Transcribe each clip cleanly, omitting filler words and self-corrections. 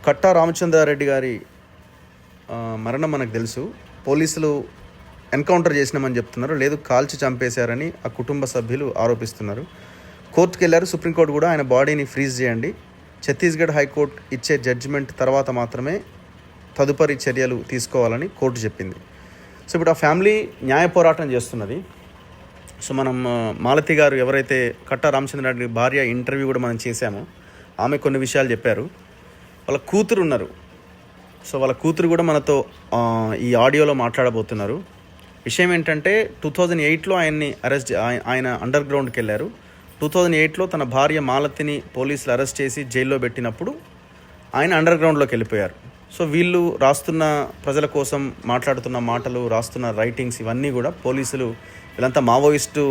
కట్టా రామచంద్రారెడ్డి గారి మరణం మనకు తెలుసు. పోలీసులు ఎన్కౌంటర్ చేసినామని చెప్తున్నారు, లేదు కాల్చి చంపేశారని ఆ కుటుంబ సభ్యులు ఆరోపిస్తున్నారు. కోర్టుకు వెళ్ళారు. సుప్రీంకోర్టు కూడా ఆయన బాడీని ఫ్రీజ్ చేయండి, ఛత్తీస్గఢ్ హైకోర్టు ఇచ్చే జడ్జిమెంట్ తర్వాత మాత్రమే తదుపరి చర్యలు తీసుకోవాలని కోర్టు చెప్పింది. సో ఇప్పుడు ఆ ఫ్యామిలీ న్యాయ పోరాటం చేస్తున్నది. సో మనం మాలతి గారు ఎవరైతే కట్టా రామచంద్రారెడ్డి భార్య ఇంటర్వ్యూ కూడా మనం చేశామో ఆమె కొన్ని విషయాలు చెప్పారు. వాళ్ళ కూతురు ఉన్నారు. సో వాళ్ళ కూతురు కూడా మనతో ఈ ఆడియోలో మాట్లాడబోతున్నారు. విషయం ఏంటంటే 2008లో ఆయన అండర్ గ్రౌండ్కి వెళ్ళారు. 2008లో తన భార్య మాలతిని పోలీసులు అరెస్ట్ చేసి జైల్లో పెట్టినప్పుడు ఆయన అండర్ గ్రౌండ్లోకి వెళ్ళిపోయారు. సో వీళ్ళు రాస్తున్న ప్రజల కోసం మాట్లాడుతున్న మాటలు, రాస్తున్న రైటింగ్స్ ఇవన్నీ కూడా పోలీసులు వీళ్ళంతా మావోయిస్టు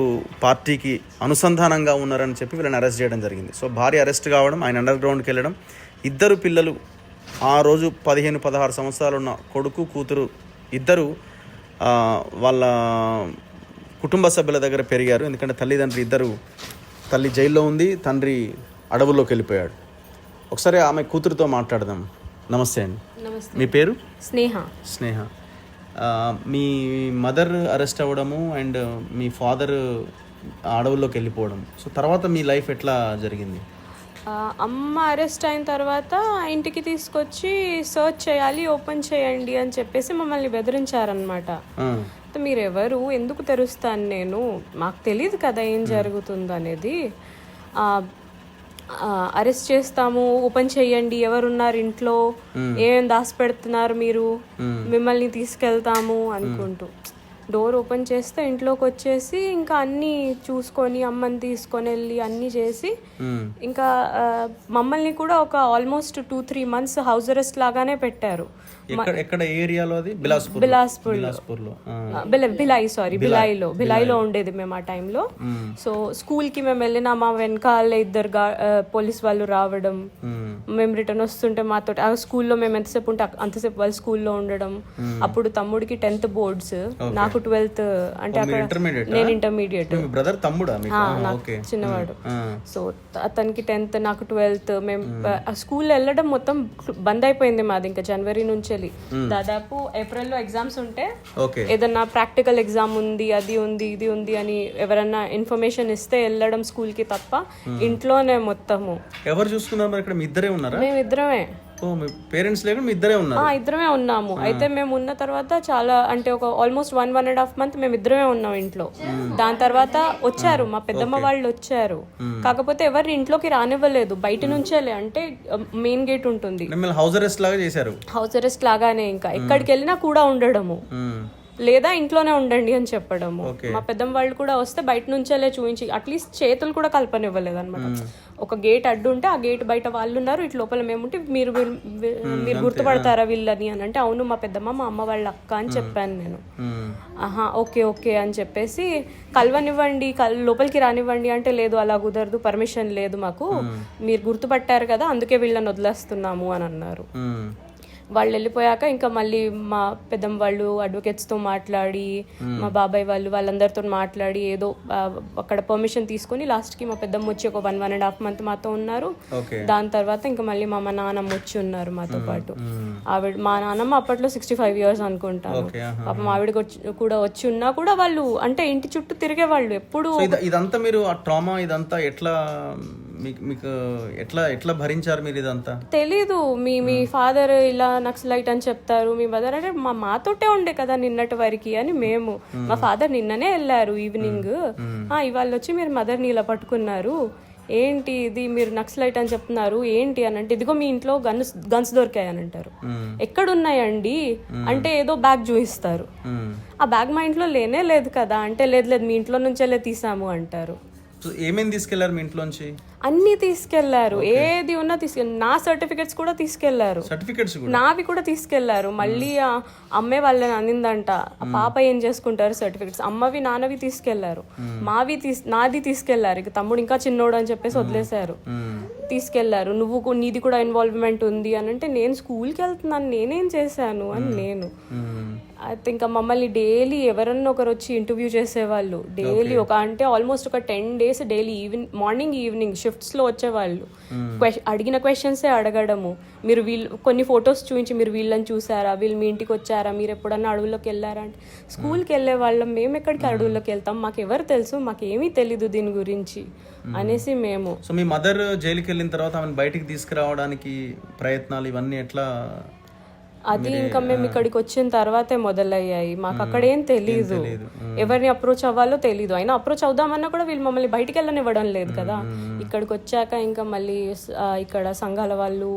పార్టీకి అనుసంధానంగా ఉన్నారని చెప్పి వీళ్ళని అరెస్ట్ చేయడం జరిగింది. సో భార్య అరెస్ట్ కావడం, ఆయన అండర్ గ్రౌండ్కి వెళ్ళడం, ఇద్దరు పిల్లలు ఆ రోజు 15-16 సంవత్సరాలు ఉన్న కొడుకు కూతురు ఇద్దరు వాళ్ళ కుటుంబ సభ్యుల దగ్గర పెరిగారు. ఎందుకంటే తల్లిదండ్రులు ఇద్దరు, తల్లి జైల్లో ఉంది, తండ్రి అడవుల్లోకి వెళ్ళిపోయాడు. ఒకసారి ఆమె కూతురుతో మాట్లాడదాం. నమస్తే అండి. మీ పేరు? స్నేహ. మీ మదర్ అరెస్ట్ అవ్వడము అండ్ మీ ఫాదర్ అడవుల్లోకి వెళ్ళిపోవడం, సో తర్వాత మీ లైఫ్ ఎట్లా జరిగింది? అమ్మ అరెస్ట్ అయిన తర్వాత ఇంటికి తీసుకొచ్చి సర్చ్ చేయాలి, ఓపెన్ చేయండి అని చెప్పేసి మమ్మల్ని బెదిరించారనమాట. మీరు ఎవరు, ఎందుకు తెరుస్తాను నేను, మాకు తెలియదు కదా ఏం జరుగుతుందో అనేది. అరెస్ట్ చేస్తాము, ఓపెన్ చెయ్యండి, ఎవరున్నారు ఇంట్లో, ఏం దాచిపెడుతున్నారు మీరు, మిమ్మల్ని తీసుకెళ్తాము అనుకుంటూ డోర్ ఓపెన్ చేస్తే ఇంట్లోకి వచ్చేసి ఇంకా అన్నీ చూసుకొని అమ్మని తీసుకొని వెళ్ళి అన్నీ చేసి ఇంకా మమ్మల్ని కూడా ఒక ఆల్మోస్ట్ 2-3 months హౌస్ అరెస్ట్ లాగానే పెట్టారు. ఎక్కడ ఏరియాలో? అది బిలాయిలో ఉండేది మేము ఆ టైంలో. సో స్కూల్ కి మేము వెళ్ళినా మా వెనకాల ఇద్దరు పోలీస్ వాళ్ళు రావడం, మేము రిటర్న్ వస్తుంటే మాతో ఆ స్కూల్లో మేము ఎంతసేపు ఉంటే అంతసేపు వాళ్ళు స్కూల్లో ఉండడం. అప్పుడు తమ్ముడికి 10th బోర్డ్స్, నాకు 12th, అంటే అక్కడ నేను ఇంటర్మీడియట్, చిన్నవాడు. సో అతనికి 10th, నాకు 12th. మేము స్కూల్ వెళ్ళడం మొత్తం బంద్ అయిపోయింది మాది ఇంకా జనవరి నుంచి. దాదాపు ఏప్రిల్లో ఎగ్జామ్స్ ఉంటే ఏదన్నా ప్రాక్టికల్ ఎగ్జామ్ ఉంది, అది ఉంది, ఇది ఉంది అని ఎవరన్నా ఇన్ఫర్మేషన్ ఇస్తే వెళ్ళడం స్కూల్ కి తప్ప ఇంట్లోనే మొత్తము. ఎవరు చూసుకున్నారు ఇక్కడ? మీ ఇద్దరే ఉన్నారా? మేము ఇద్దరమే. పేరెంట్స్ లేకుండా ఇద్దరే ఉన్నాము. అయితే మేము ఉన్న తర్వాత చాలా, అంటే ఒక ఆల్మోస్ట్ 1.5 month మేము ఇద్దరమే ఉన్నాం ఇంట్లో. దాని తర్వాత వచ్చారు మా పెద్దమ్మ వాళ్ళు వచ్చారు, కాకపోతే ఎవరిని ఇంట్లోకి రానివ్వలేదు, బయట నుంచేలే, అంటే మెయిన్ గేట్ ఉంటుంది, హౌస్ అరెస్ట్ లాగా చేశారు. హౌస్ అరెస్ట్ లాగానే ఇంకా ఎక్కడికి వెళ్ళినా కూడా ఉండడము, లేదా ఇంట్లోనే ఉండండి అని చెప్పడము. మా పెద్దమ్మ వాళ్ళు కూడా వస్తే బయట నుంచేలే చూపించి అట్లీస్ట్ చేతులు కూడా కలపనివ్వలేదు అనమాట. ఒక గేట్ అడ్డు ఉంటే ఆ గేట్ బయట వాళ్ళు ఉన్నారు, ఇటు లోపల మేముంటే మీరు గుర్తుపడతారా వీళ్ళని అని అంటే అవును మా పెద్దమ్మ మా అమ్మ వాళ్ళ అక్క అని చెప్పాను నేను. ఓకే అని చెప్పేసి కలవనివ్వండి, లోపలికి రానివ్వండి అంటే లేదు అలా కుదరదు, పర్మిషన్ లేదు మాకు, మీరు గుర్తుపట్టారు కదా అందుకే వీళ్ళని వదిలేస్తున్నాము అని అన్నారు. వాళ్ళు వెళ్ళిపోయాక ఇంకా మళ్ళీ మా పెద్దమ్మ వాళ్ళు అడ్వకేట్స్తో మాట్లాడి, మా బాబాయ్ వాళ్ళందరితో మాట్లాడి ఏదో అక్కడ పర్మిషన్ తీసుకొని లాస్ట్కి మా పెద్దమ్మ వచ్చి ఒక 1.5 month మాతో ఉన్నారు. దాని తర్వాత ఇంకా మళ్ళీ మా నాన్నమ్మ వచ్చి ఉన్నారు మాతో పాటు. మా నాన్నమ్మ అప్పట్లో 65 years అనుకుంటాను. పాపం ఆవిడ కూడా వచ్చి ఉన్నా కూడా వాళ్ళు అంటే ఇంటి చుట్టూ తిరిగే వాళ్ళు ఎప్పుడు. ఇదంతా మీరు ఆ ట్రామా ఇదంతా ఎట్లా మీకు ఎట్లా భరించారు మీరు? ఇదంతా తెలీదు. మీ ఫాదర్ ఇలా నక్సలైట్ అని చెప్తారు, మీ మదర్ అంటే మాతోటే ఉండే కదా నిన్నటి వరకు అని మేము. మా ఫాదర్ నిన్ననే వెళ్ళారు ఈవినింగ్, ఇవాళ వచ్చి మీరు మదర్ని ఇలా పట్టుకున్నారు, ఏంటి ఇది మీరు నక్సలైట్ అని చెప్తున్నారు ఏంటి అని అంటే, ఇదిగో మీ ఇంట్లో గన్స్ దొరికాయి అని అంటారు. ఎక్కడున్నాయండి అంటే ఏదో బ్యాగ్ చూపిస్తారు. ఆ బ్యాగ్ మా ఇంట్లో లేనే లేదు కదా అంటే, లేదు మీ ఇంట్లో నుంచే తీసాము అంటారు. ఏమేమి తీసుకెళ్లారు మీ ఇంట్లోంచి? అన్ని తీసుకెళ్లారు, ఏది ఉన్నా తీసుకెళ్ళారు. నా సర్టిఫికెట్స్ కూడా తీసుకెళ్లారు, నావి కూడా తీసుకెళ్లారు. మళ్ళీ అమ్మే వాళ్ళని అనిందంట, పాప ఏం చేసుకుంటారు సర్టిఫికెట్స్, అమ్మవి నాన్నవి తీసుకెళ్లారు, నాది తీసుకెళ్లారు. ఇక తమ్ముడు ఇంకా చిన్నోడు అని చెప్పేసి వదిలేశారు, తీసుకెళ్లారు. నీది కూడా ఇన్వాల్వ్మెంట్ ఉంది అని అంటే, నేను స్కూల్కి వెళ్తున్నాను నేనేం చేశాను అని నేను. అయితే ఇంకా మమ్మల్ని డైలీ ఎవరన్నా ఒకరు వచ్చి ఇంటర్వ్యూ చేసేవాళ్ళు డైలీ. ఒక అంటే ఆల్మోస్ట్ ఒక 10 days డైలీ మార్నింగ్ ఈవినింగ్ షిఫ్ట్స్లో వచ్చేవాళ్ళు. అడిగిన క్వశ్చన్సే అడగడము. మీరు కొన్ని ఫొటోస్ చూపించి మీరు వీళ్ళని చూసారా, వీళ్ళు మీ ఇంటికి వచ్చారా, మీరు ఎప్పుడన్నా అడవుల్లోకి వెళ్ళారా అంటే స్కూల్కి వెళ్ళే వాళ్ళం, మేము ఎక్కడికి అడవుల్లోకి వెళ్తాం, మాకు ఎవరు తెలుసు, మాకేమీ తెలీదు దీని గురించి అనేసి మేము. సో మీ మదర్ జైలుకి వెళ్ళిన తర్వాత ఆమెను బయటికి తీసుకురావడానికి ప్రయత్నాలు ఇవన్నీ ఎట్లా? అది ఇంకా మేము ఇక్కడికి వచ్చిన తర్వాతే మొదలయ్యాయి. మాకు అక్కడేం తెలీదు, ఎవరిని అప్రోచ్ అవ్వాలో తెలీదు. అయినా అప్రోచ్ అవుదామన్నా కూడా వీళ్ళు మమ్మల్ని బయటికి వెళ్ళనివ్వడం లేదు కదా. ఇక్కడికి వచ్చాక ఇంకా మళ్ళీ ఇక్కడ సంఘాల వాళ్ళు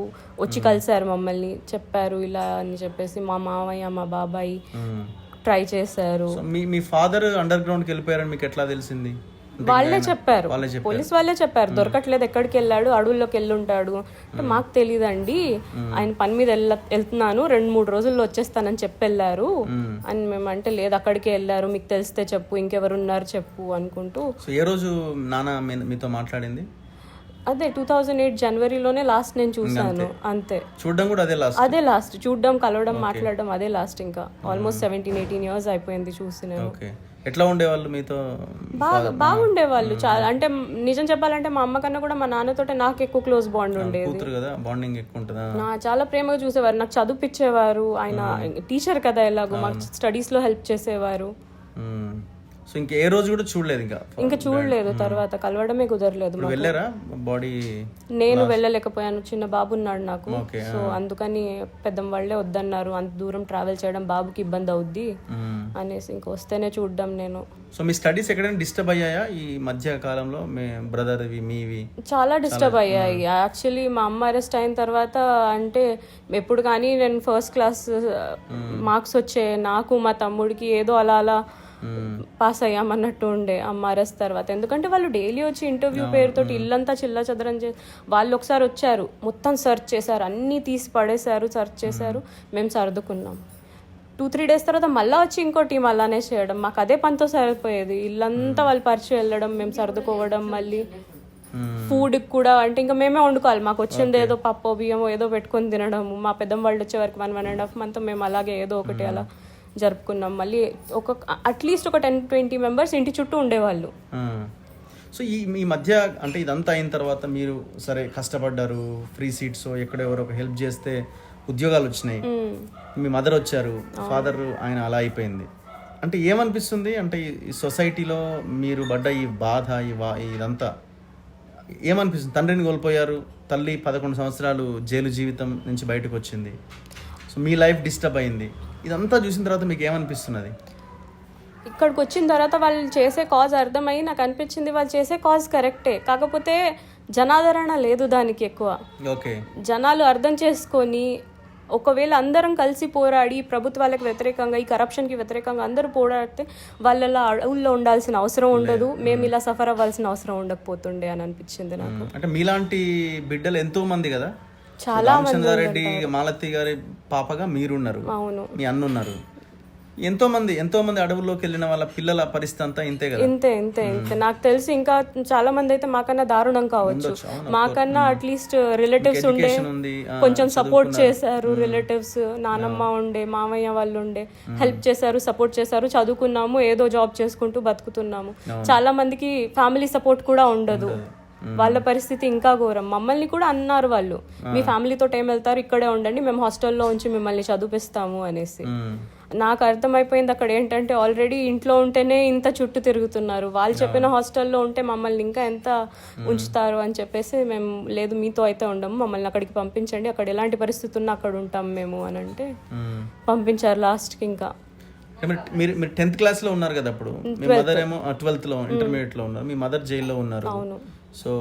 వచ్చి కలిశారు మమ్మల్ని, చెప్పారు ఇలా అని చెప్పేసి. మా మామయ్య మా బాబాయ్ ట్రై చేశారు. మీ ఫాదర్ అండర్ గ్రౌండ్కి వెళ్ళిపోయారని మీకు ఎట్లా తెలిసింది? వాళ్ళే చెప్పారు, పోలీస్ వాళ్ళే చెప్పారు. దొరకట్లేదు, ఎక్కడికి వెళ్ళాడు, అడవుల్లోకి వెళ్ళుంటాడు అంటే మాకు తెలియదండి, ఆయన పని మీద వెళ్తున్నాను 2-3 రోజుల్లో వచ్చేస్తానని చెప్పి వెళ్ళారు అని మేము అంటే, లేదు అక్కడికే వెళ్ళారు, మీకు తెలిస్తే చెప్పు, ఇంకెవరున్నారు చెప్పు అనుకుంటూ. ఏ రోజు నాన్న మీతో మాట్లాడింది? అదే 2008 జనవరిలోనే లాస్ట్ నేను చూసాను, అంతే. చూడడం కూడా అదే లాస్ట్, చూడడం, కలవడం, మాట్లాడడం అదే బాగా ఇంకా ఆల్మోస్ట్ 17-18 years అయిపోయింది చూసి నేను. ఎట్లా ఉండేవాళ్ళు మీతో? బాగుండేవాళ్ళు చాలా. అంటే నిజం చెప్పాలంటే మా అమ్మ కన్నా కూడా మా నాన్నతోటే నాకు ఎక్కువ క్లోజ్ బాండ్ ఉండేది. చాలా ప్రేమగా చూసేవారు, నాకు చదువుపిచ్చేవారు. ఆయన టీచర్ కదా, ఎలాగో మాకు స్టడీస్ లో హెల్ప్ చేసేవారు. సో ఇంకా ఏ రోజు కూడా చూడలేదు? ఇంకా చూడలేదు, తర్వాత కలవడమే కుదరలేదు. బాడీ నేను వెళ్ళలేకపోయాను, చిన్న బాబు ఉన్నాడు నాకు. సో అందుకని పెద్దమ్మ వాళ్ళే వద్దన్నారు, అంత దూరం ట్రావెల్ చేయడం బాబుకి ఇబ్బంది అవుద్ది అనేసి ఇంకా వస్తేనే చూడడం నేను. సో మీ స్టడీస్ ఎక్కడైనా డిస్టర్బ్ అయ్యాయా ఈ మధ్య కాలంలో? మీ బ్రదర్ మీవి చాలా డిస్టర్బ్ అయ్యాయి. యాక్చువల్లీ మా అమ్మ అరెస్ట్ అయిన తర్వాత అంటే ఎప్పుడు కానీ నేను ఫస్ట్ క్లాస్ మార్క్స్ వచ్చే నాకు మా తమ్ముడికి ఏదో అలా పాస్ అయ్యామన్నట్టు ఉండే అమ్మ అరెస్ట్ తర్వాత. ఎందుకంటే వాళ్ళు డైలీ వచ్చి ఇంటర్వ్యూ పేరుతోటి ఇల్లంతా చిల్ల చదరం వాళ్ళు ఒకసారి వచ్చారు, మొత్తం సెర్చ్ చేశారు, అన్నీ తీసి పడేశారు, సెర్చ్ చేశారు, మేము సర్దుకున్నాం. 2-3 days తర్వాత మళ్ళీ వచ్చి ఇంకో టీం అలానే చేయడం, మాకు అదే పనితో సరిపోయేది. ఇల్లంతా వాళ్ళు పరిచి వెళ్ళడం, మేము సర్దుకోవడం, మళ్ళీ ఫుడ్ కూడా అంటే ఇంకా మేమే వండుకోవాలి. మాకు వచ్చింది ఏదో పప్పు బియ్యం ఏదో పెట్టుకొని తినడము. మా పెద్దమ్మ వాళ్ళు వచ్చే వరకు 1.5 month మేము అలాగే ఏదో ఒకటి అలా జరుపుకున్నాం. మళ్ళీ అట్లీస్ట్ ఒక 10-20 members ఇంటి చుట్టూ ఉండేవాళ్ళు. సో ఈ మధ్య అంటే ఇదంతా అయిన తర్వాత మీరు సరే కష్టపడ్డారు, ఫ్రీ సీట్స్ ఎక్కడో ఎవరో ఒక హెల్ప్ చేస్తే ఉద్యోగాలు వచ్చినాయి, మీ మదర్ వచ్చారు, ఫాదర్ ఆయన అలా అయిపోయింది. అంటే ఏమనిపిస్తుంది? అంటే ఈ సొసైటీలో మీరు పడ్డ ఈ బాధ ఇదంతా ఏమనిపిస్తుంది? తండ్రిని కోల్పోయారు, తల్లి 11 సంవత్సరాలు జైలు జీవితం నుంచి బయటకు వచ్చింది, సో మీ లైఫ్ డిస్టర్బ్ అయింది. ఇదంతా చూసిన తర్వాత మీకు ఏమనిపిస్తున్నది? ఇక్కడికి వచ్చిన తర్వాత వాళ్ళు చేసే కాజ్ అర్థమయ్యి నాకు అనిపించింది వాళ్ళు చేసే కాజ్ కరెక్టే, కాకపోతే జనాదరణ లేదు దానికి ఎక్కువ. జనాలు అర్థం చేసుకొని ఒకవేళ అందరం కలిసి పోరాడి ప్రభుత్వాలకు వ్యతిరేకంగా, ఈ కరప్షన్కి వ్యతిరేకంగా అందరూ పోరాడితే వాళ్ళ అడవుల్లో ఉండాల్సిన అవసరం ఉండదు, మేము ఇలా సఫర్ అవ్వాల్సిన అవసరం ఉండకపోతుండే అని అనిపించింది నాకు. అంటే మీలాంటి బిడ్డలు ఎంతో మంది కదా, చాలా రెడ్డి మాలతి గారి పాపగా మీరున్నారు, అవును, మీ అన్నున్నారు, ఎంతో మంది అడవుల్లోకి వెళ్ళిన వాళ్ళ పిల్లల పరిస్థితి అంతా ఇంతే కదా. ఇంతే నాకు తెలిసి ఇంకా చాలా మంది అయితే మాకన్నా దారుణం కావచ్చు. మాకన్నా అట్లీస్ట్ రిలేటివ్స్ ఉండే కొంచెం సపోర్ట్ చేశారు, రిలేటివ్స్ నానమ్మ ఉండే, మామయ్య వాళ్ళు ఉండే, హెల్ప్ చేశారు, సపోర్ట్ చేశారు, చదువుకున్నాము, ఏదో జాబ్ చేసుకుంటూ బతుకుతున్నాము. చాలా మందికి ఫ్యామిలీ సపోర్ట్ కూడా ఉండదు, వాళ్ళ పరిస్థితి ఇంకా ఘోరం. మమ్మల్ని కూడా అన్నారు వాళ్ళు, మీ ఫ్యామిలీతో ఏం వెళ్తారు, ఇక్కడే ఉండండి, మేము హాస్టల్లో ఉంచి మిమ్మల్ని చదివిస్తాము అనేసి. నాకు అర్థమైపోయింది అక్కడ ఏంటంటే ఆల్రెడీ ఇంట్లో ఉంటేనే ఇంత చుట్టూ తిరుగుతున్నారు, వాళ్ళు చెప్పిన హాస్టల్లో ఉంటే మమ్మల్ని ఇంకా ఎంత ఉంచుతారు అని చెప్పేసి మేము లేదు మీతో అయితే ఉండము, మమ్మల్ని అక్కడికి పంపించండి, అక్కడ ఎలాంటి పరిస్థితి ఉన్నా అక్కడ ఉంటాం మేము అని అంటే పంపించారు లాస్ట్కి. ఇంకా మీరు 10th class లో ఉన్నారు కదా అప్పుడు, మీ మదర్ ఏమో 12th లో ఇంటర్మీడియట్ లో ఉన్నారు, మీ మదర్ జైల్లో ఉన్నారు. అవును. సో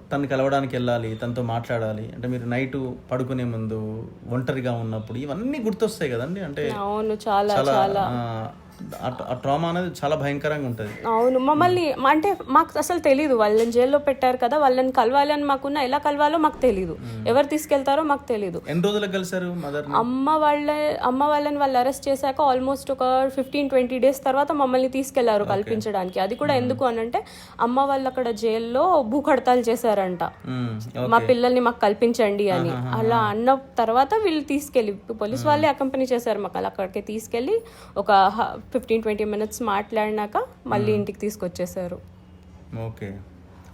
తను కలవడానికి వెళ్ళాలి, తనతో మాట్లాడాలి అంటే మీరు నైట్ పడుకునే ముందు ఒంటరిగా ఉన్నప్పుడు ఇవన్నీ గుర్తొస్తాయి కదండి. అంటే అవును, చాలా ఆ ట్రామా అనేది చాలా భయంకరంగా ఉంటుంది. అవును, మమ్మల్ని అంటే మాకు అసలు తెలీదు, వాళ్ళని జైల్లో పెట్టారు కదా, వాళ్ళని కలవాలి అని మాకున్న, ఎలా కలవాలో మాకు తెలీదు, ఎవరు తీసుకెళ్తారో మాకు తెలీదు. ఎన్ని రోజులకు కలిసారు మదర్? అమ్మ వాళ్ళని వాళ్ళు అరెస్ట్ చేశాక ఆల్మోస్ట్ ఒక 15-20 డేస్ తర్వాత మమ్మల్ని తీసుకెళ్లారు కల్పించడానికి. అది కూడా ఎందుకు అని అంటే, అమ్మ వాళ్ళు అక్కడ జైల్లో భూకడతాలు చేశారంట, మా పిల్లల్ని మాకు కల్పించండి అని. అలా అన్న తర్వాత వీళ్ళు తీసుకెళ్ళి, పోలీస్ వాళ్ళే అకంపెనీ చేశారు మాకు, అలా అక్కడికి తీసుకెళ్ళి ఒక 15-20 మినిట్స్ మాట్లాడినాక మళ్ళీ ఇంటికి తీసుకొచ్చేసారు. ఓకే.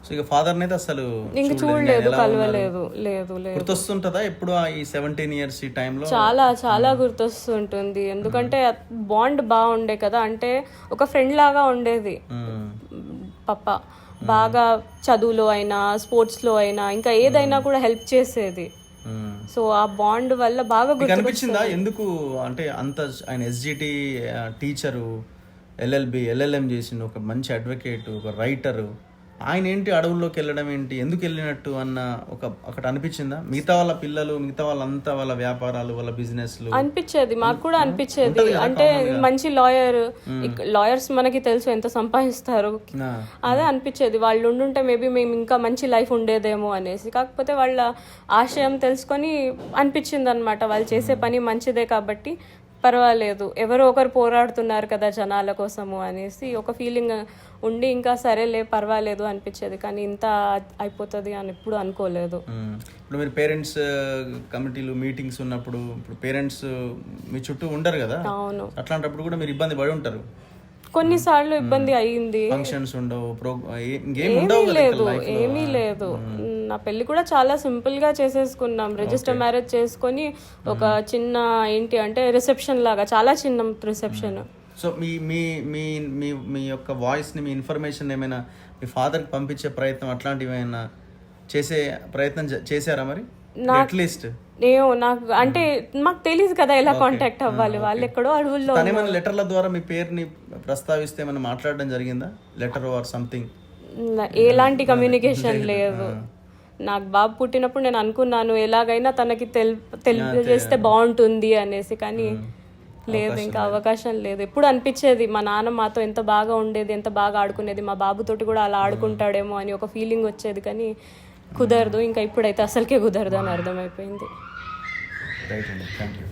సో ఇక ఫాదర్ అయితే అసలు ఇంక చూడలేదు, కలవలేదు. లేదు లేదు. గుర్తొస్తుంటుందా ఎప్పుడు ఈ 17 ఇయర్స్ ఈ టైంలో? చాలా చాలా గుర్తొస్తుంటుంది, ఎందుకంటే బాండ్ బాగుండే కదా, అంటే ఒక ఫ్రెండ్ లాగా ఉండేది పప్ప. బాగా చదువులో అయినా స్పోర్ట్స్లో అయినా ఇంకా ఏదైనా కూడా హెల్ప్ చేసేది. సో ఆ బాండ్ వల్ల బాగా అనిపించిందా ఎందుకు అంటే అంత ఆయన ఎస్జిటి టీచరు, LLM చేసిన ఒక మంచి అడ్వకేట్, ఒక రైటరు, ఆయన ఏంటి అడవుల్లోకి వెళ్ళడం ఏంటి, ఎందుకు వెళ్ళినట్టు అన్న అక్కడ అనిపించిందా? మిగతా వాళ్ళ పిల్లలు, మిగతా వాళ్ళంతా వాళ్ళ వ్యాపారాలు, వాళ్ళ బిజినెస్లు అనిపించేది, మాకు కూడా అనిపించేది. అంటే మంచి లాయర్స్ మనకి తెలుసు ఎంత సంపాదిస్తారు, అదే అనిపించేది. వాళ్ళు ఉండుంటే మేబీ మేము ఇంకా మంచి లైఫ్ ఉండేదేమో అనేసి. కాకపోతే వాళ్ళ ఆశయం తెలుసుకొని అనిపించింది అనమాట, వాళ్ళు చేసే పని మంచిదే కాబట్టి పర్వాలేదు, ఎవరో ఒకరు పోరాడుతున్నారు కదా జనాల కోసము అనేసి ఒక ఫీలింగ్ ఉండి, ఇంకా సరేలే పర్వాలేదు అనిపించేది. కానీ ఇంత అయిపోతుంది అని ఎప్పుడు అనుకోలేదు. ఇప్పుడు మీరు పేరెంట్స్ కమిటీలు మీటింగ్స్ ఉన్నప్పుడు, ఇప్పుడు పేరెంట్స్ మీ చుట్టూ ఉండరు కదా, అవును, అట్లాంటప్పుడు కూడా మీరు ఇబ్బంది పడి ఉంటారు. కొన్నిసార్లు ఇబ్బంది అయ్యింది. ఫంక్షన్స్ ఉండవు, ఏమీ లేదు. నా పెళ్లి కూడా చాలా సింపుల్ గా చేసేసుకున్నాం, రిజిస్టర్ మ్యారేజ్ చేసుకొని ఒక చిన్న ఏంటి అంటే రిసెప్షన్ లాగా, చాలా చిన్న రిసెప్షన్. సో మీ మీ మీ మీ మీ యొక్క వాయిస్ని, మీ ఇన్ఫర్మేషన్ ఏమైనా మీ ఫాదర్కి పంపించే ప్రయత్నం అట్లాంటివి ఏమైనా చేసే ప్రయత్నం చేశారా మరి? అట్లీస్ట్ నాకు అంటే మాకు తెలియదు కదా ఎలా కాంటాక్ట్ అవ్వాలి, వాళ్ళు ఎక్కడో అడవుల్లో. ఏమైనా లెటర్ల ద్వారా మీ పేరుని ప్రస్తావిస్తే ఏమైనా మాట్లాడడం జరిగిందా, లెటర్ ఆర్ సంథింగ్? ఎలాంటి కమ్యూనికేషన్ లేదు. నాకు బాబు పుట్టినప్పుడు నేను అనుకున్నాను ఎలాగైనా తనకి తెలియజేస్తే బాగుంటుంది అనేసి, కానీ లేదు, ఇంకా అవకాశం లేదు. ఎప్పుడు అనిపించేది మా నాన్న మాతో ఎంత బాగా ఉండేది, ఎంత బాగా ఆడుకునేది, మా బాబుతోటి కూడా అలా ఆడుకుంటాడేమో అని ఒక ఫీలింగ్ వచ్చేది, కానీ కుదరదు. ఇంకా ఇప్పుడైతే అసలుకే కుదరదు అని అర్థమైపోయింది. రైట్ అండి, థ్యాంక్ యూ.